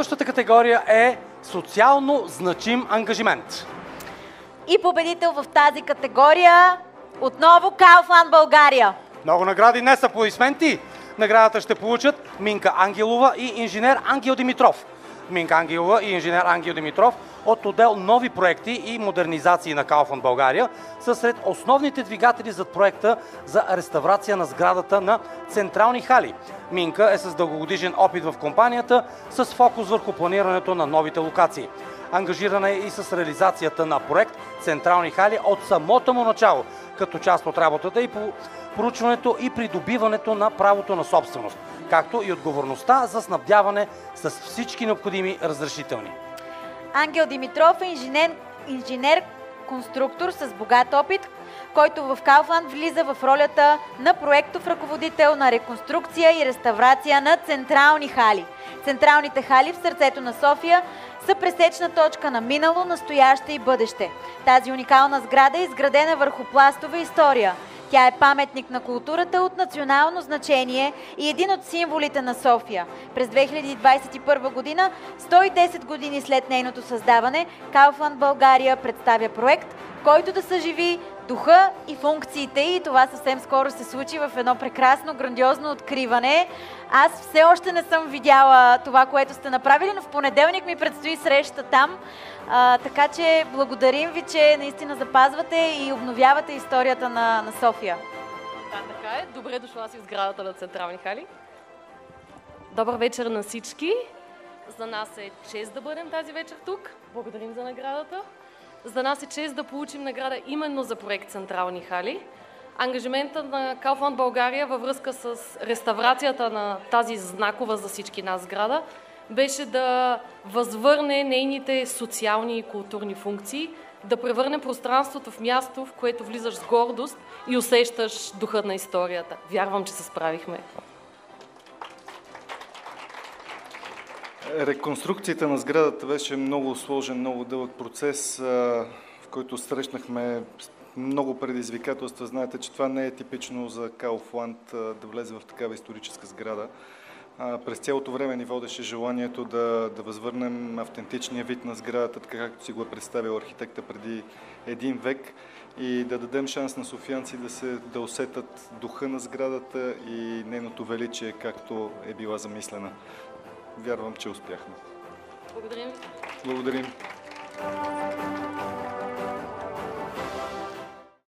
Следващата категория е социално значим ангажимент. И победител в тази категория отново Kaufland България. Много награди, днес аплодисменти. Наградата ще получат Минка Ангелова и инженер Ангел Димитров. Минка Ангелова и инженер Ангел Димитров от отдел нови проекти и модернизации на Kaufland България са сред основните двигатели зад проекта за реставрация на сградата на Централни хали. Минка е с дългогодишен опит в компанията с фокус върху планирането на новите локации. Ангажирана е и с реализацията на проект Централни хали от самото му начало, като част от работата и по проучването и придобиването на правото на собственост, както и отговорността за снабдяване с всички необходими разрешителни. Ангел Димитров е инженер-конструктор с богат опит, който в Kaufland влиза в ролята на проектов ръководител на реконструкция и реставрация на Централни хали. Централните хали в сърцето на София са пресечна точка на минало, настояще и бъдеще. Тази уникална сграда е изградена върху пластова история. Тя е паметник на културата от национално значение и един от символите на София. През 2021 година, 110 години след нейното създаване, Kaufland България представя проект, който да съживи духа и функциите, и това съвсем скоро се случи в едно прекрасно, грандиозно откриване. Аз все още не съм видяла това, което сте направили, но в понеделник ми предстои среща там. Така че благодарим ви, че наистина запазвате и обновявате историята на София. Да, така е. Добре дошла си в сградата на Централни хали. Добър вечер на всички. За нас е чест да бъдем тази вечер тук. Благодарим за наградата. За нас е чест да получим награда именно за проект Централни хали. Ангажимента на Kaufland България във връзка с реставрацията на тази знакова за всички нас сграда беше да възвърне нейните социални и културни функции, да превърне пространството в място, в което влизаш с гордост и усещаш духа на историята. Вярвам, че се справихме. Реконструкцията на сградата беше много сложен, много дълъг процес, в който срещнахме много предизвикателства. Знаете, че това не е типично за Kaufland да влезе в такава историческа сграда. През цялото време ни водеше желанието да възвърнем автентичния вид на сградата, така както си го е представил архитекта преди един век, и да дадем шанс на софиянци да усетят духа на сградата и нейното величие, както е била замислена. Вярвам, че успяхме. Благодарим. Благодарим.